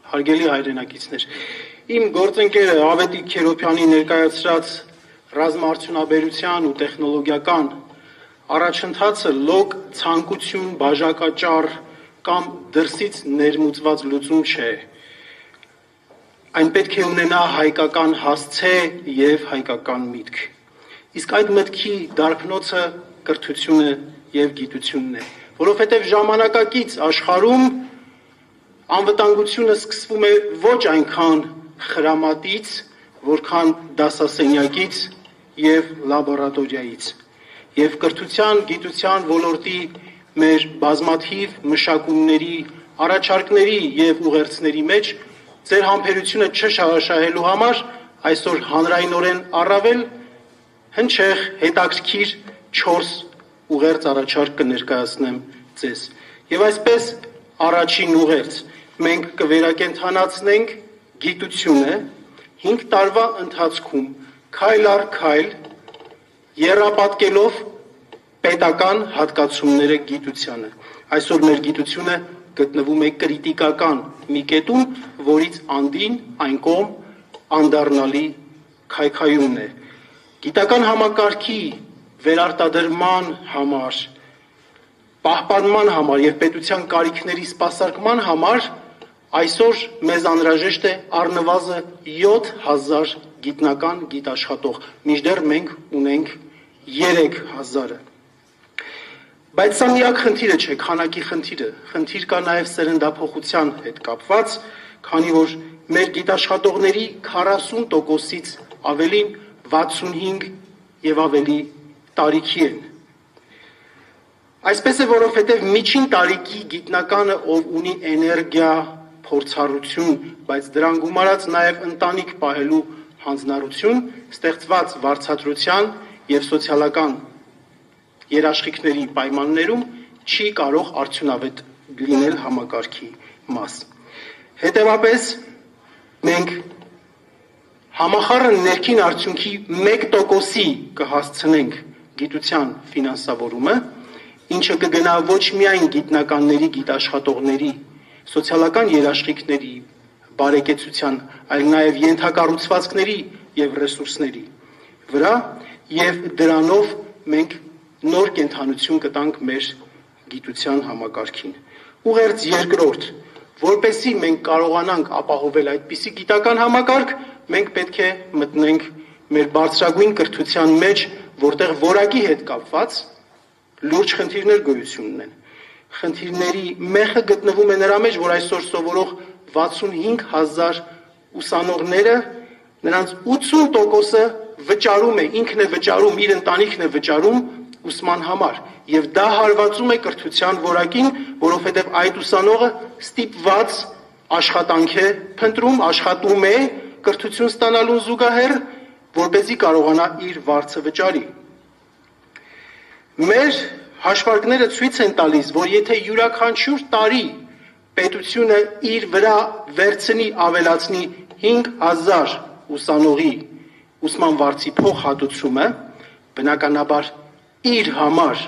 Հարգելի հայրենակիցներ, իմ գործընկերը Ավետիք Քերոփյանի ներկայացրած ռազմաարդյունաբերության ու տեխնոլոգիական առաջընթացը լոկ ցանկություն, բաժակաճառ կամ դրսից ներմուծված լուծում չէ։ Այն պետք է ունենա հայկական հասցե եւ հայկական միտք։ Իսկ այդ մտքի դարբնոցը կրթությունը եւ գիտությունն է, որովհետեւ ժամանակակից աշխարհում անվտանգությունը սկսվում է ոչ այնքան խրամատից, որքան դասասենյակից եւ լաբորատորիայից։ Եվ կրթության, գիտության ոլորտի մեր բազմաթիվ մշակումների, առաջարկների եւ ուղերձների մեջ ձեր համբերությունը չշահաշահելու համար այսօր հանրայնորեն առավել հնչեղ հետաքրքիր 4 ուղերձ առաջարկ կներկայացնեմ ձեզ։ Եվ այսպես առաջին ուղերձ մենք կվերակենդանացնենք գիտությունը 5 տարվա ընթացքում քայլ առ քայլ եռապատկելով պետական հատկացումները գիտությանը։ Այսօր մեր գիտությունը գտնվում է կրիտիկական մի կետում, որից անդին այն կողմ անդառնալի քայքայումն է։ Գիտական համակարգի վերարտադրման համար, պահպանման համար եւ պետության կարիքների սպասարկման համար այսօր մեզ անհրաժեշտ է առնվազն 7000 գիտնական գիտաշխատող, մինչդեռ մենք ունենք 3000-ը։ Բայց սա միակ խնդիրը չէ, քանակի խնդիրը։ Խնդիր կա նաև սերնդափոխության հետ կապված, քանի որ մեր գիտաշխատողների 40%-ից ավելին 65 եւ ավելի տարիքի են։ Այսպես է, որովհետև միջին տարիքի գիտնականը, ով ունի էներգիա, փորձառություն, բայց դրան գումարած նաև ընտանիք պահելու հանձնառություն, ստեղծված վարձատրության եւ սոցիալական երաշխիքների պայմաններում չի կարող արդյունավետ լինել համակարգի մաս։ Հետևաբար մենք համախառն ներքին արդյունքի 1%-ի կհասցնենք գիտության ֆինանսավորումը, ինչը կգնա ոչ միայն գիտնականների, գիտաշխատողների, սոցիալական երաշխիքների, բարեկեցության, այլ նաև ենթակառուցվածքների եւ ռեսուրսների վրա, եւ դրանով մենք նոր կենթանություն կտանք մեր գիտության համակարգին։ Ուղերձ երկրորդ, որպեսզի մենք կարողանանք ապահովել այդպիսի գիտական համակարգ, մենք պետք է մտնենք մեր բարձրագույն կրթության մեջ, որտեղ որակի հետ կապված լուրջ խնդիրներ գոյություն ունեն։ Խնդիրների մեխը գտնվում է նրա մեջ, որ այսօր սովորող 65000 ուսանողները, նրանց 80%-ը վճարում է, ինքն է վճարում, իր ընտանիքն է վճարում ուսման համար, եւ դա հարվածում է կրթության որակին, որովհետեւ այդ ուսանողը ստիպված աշխատանք է փնտրում, աշխատում է կրթություն ստանալուն զուգահեռ, որպեսզի կարողանա իր վարձը վճարի։ Մեր հաշվարկները ցույց են տալիս, որ եթե յուրաքանչյուր տարի պետությունը իր վրա վերցնի ավելացնի 5000 ուսանողի ուսման վարձի փոխհատուցումը, բնականաբար իր համար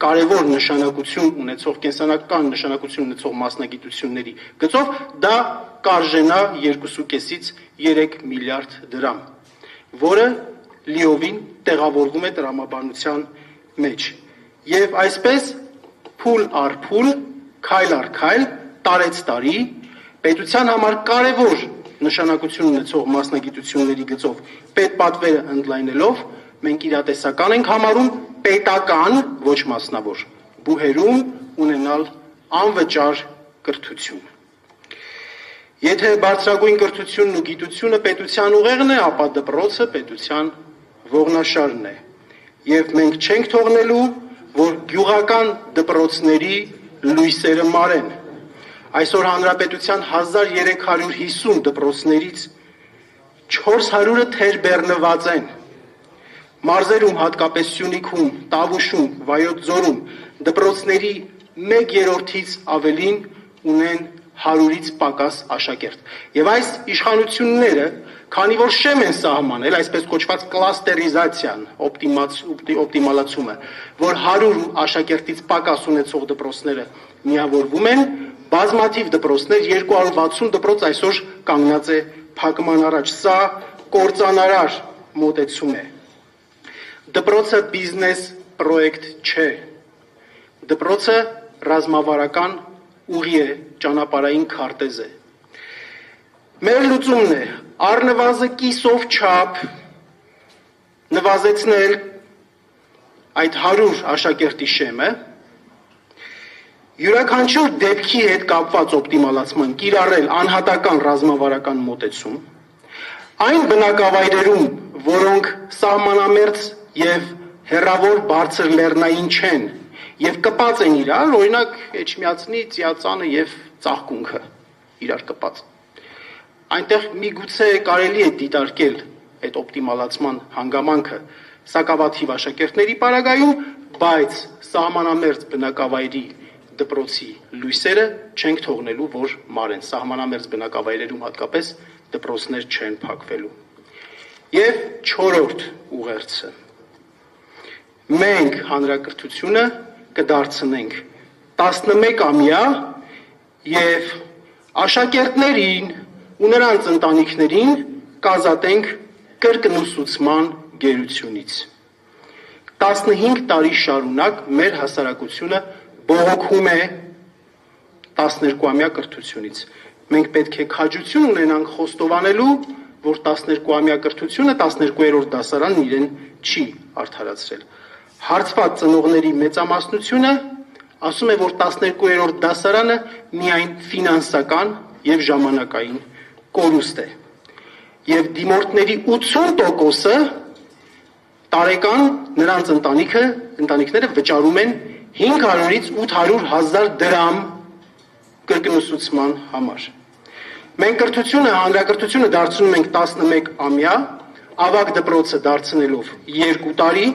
կարևոր նշանակություն ունեցող, կենսանական նշանակություն ունեցող մասնագիտությունների գծով դա կարժենա 2.5-ից 3 միլիարդ դրամ, որը լիովին տեղավորվում է տրամաբանության մեջ։ Եվ այսպես փուլ առ փուլ, քայլ առ քայլ, տարեց տարի պետության համար կարևոր նշանակություն ունեցող մասնագիտությունների գծով պետպատվերը ընդլայնելով մենք իրատեսական ենք համարում պետական, ոչ մասնավոր, բուհերում ունենալ անվճար կրթություն։ Եթե բարձրագույն կրթությունն ու գիտությունը պետության ուղեղն է, ապա դպրոցը պետության ողնաշարն է։ Եվ մենք չենք թողնելու, որ գյուղական դպրոցների լույսերը մարեն։ Այսօր հանրապետության 1350 դպրոցներից 400-ը թերբեռնված են։ Մարզերում, հատկապես Սյունիքում, Տավուշում, Վայոց ձորում դպրոցների 1/3-ից ավելին ունեն 100-ից պակաս աշակերտ։ Եվ այս իշխանությունները, քանի որ շեմ են սահմանել, այսպես կոչված կլաստերիզացիան, օպտիմալացումը, որ 100 աշակերտից պակաս ունեցող դպրոցները միավորվում են, Բազմաթիվ դպրոցներ, 260 դպրոց այսօր կանգնած է փակման առաջ։ Սա կործանարար մոտեցում է։ Դպրոցը բիզնես պրոյեկտ չէ։ Դպրոցը ռազմավարական ուղի է, ճանապարհային քարտեզ է։ Մեր լուծումն է առնվազն կիսով չափ նվազեցնել այդ 100 աշակերտի շեմը, յուրաքանչյուր դեպքի հետ կապված օպտիմալացման կիրառել անհատական ռազմավարական մոտեցում, այն բնակավայրերում, որոնք սահմանամերձ եւ հեռավոր բարձր լեռնային չեն եւ կպած են իրար, օրինակ Էջմիածնի, Ծիածանը եւ Ծաղկունքը իրար կպած։ Այնտեղ միգուցե կարելի է դիտարկել այդ օպտիմալացման հանգամանքը սակավաթիվ աշակերտների պարագայում, բայց սահմանամերձ բնակավայրի դպրոցի լույսերը չենք թողնելու, որ մարեն, սահմանամերձ բնակավայրերում հատկապես դպրոցներ չեն փակվելու։ Եվ 4-րդ ուղերձը։ Մենք հանրակրթությունը կդարձնենք 11-ամյա եւ աշակերտներին ու նրանց ընտանիքներին կազատենք կրկնուսուցման գերությունից։ 15 տարի շարունակ մեր հասարակությունը բողոքում է 12-ամյա կրթությունից։ Մենք պետք է քաջություն ունենանք խոստովանելու, որ 12-ամյա կրթությունը 12-րդ դասարանն իրեն չի արդարացրել։ Հարցված ծնողների մեծամասնությունը ասում է, որ 12-րդ դասարանը միայն ֆինանսական եւ ժամանակային կորուստ է։ Եվ դիմորդների 80%-ը տարեկան նրանց ընտանիքները վճարում են 500-ից 800,000 դրամ կրկնուսուցման համար։ Մենք հանրակրթությունը դարձնում ենք 11-ամյա, ավագ դպրոցը դարձնելով 2 տարի,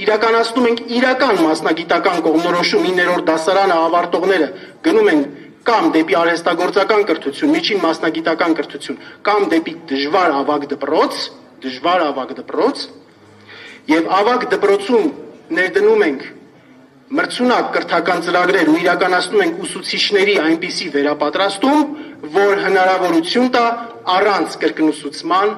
իրականացնում ենք իրական մասնագիտական կողմնորոշում 9-րդ դասարանը ավարտողները գնում են կամ դեպի արհեստագործական կրթություն, միջին մասնագիտական կրթություն, կամ դեպի դժվար ավագ դպրոց, եւ ավագ դպրոցում ներդնում ենք մրցունակ կրթական ծրագրեր ու իրականացնում ենք ուսուցիչների այնպիսի վերապատրաստում, որ հնարավորություն տա առանց կրկնուսուցման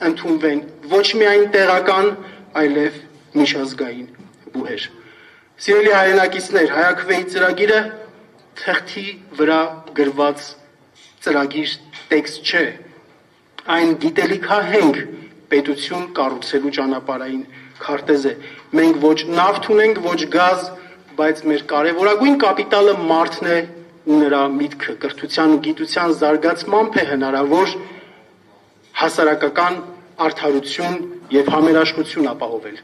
ընդունվեն ոչ միայն տեղական, այլև միջազգային բուհեր։ Սիրելի հայրենակիցներ, Հայաքվեի ծրագիրը թղթի վրա գրված ծրագիր տեքստ չէ, այն գիտելիքահենք պետություն կառուցելու ճանապարհային քարտեզ է։ Մենք ոչ նավթ ունենք, ոչ գազ, բայց մեր կարևորագույն կապիտալը մարդն է ու նրա միտքը, կրթության ու գիտության զարգացմամբ է հնարավոր հասարակական արդարություն եւ համերաշխություն ապահովել։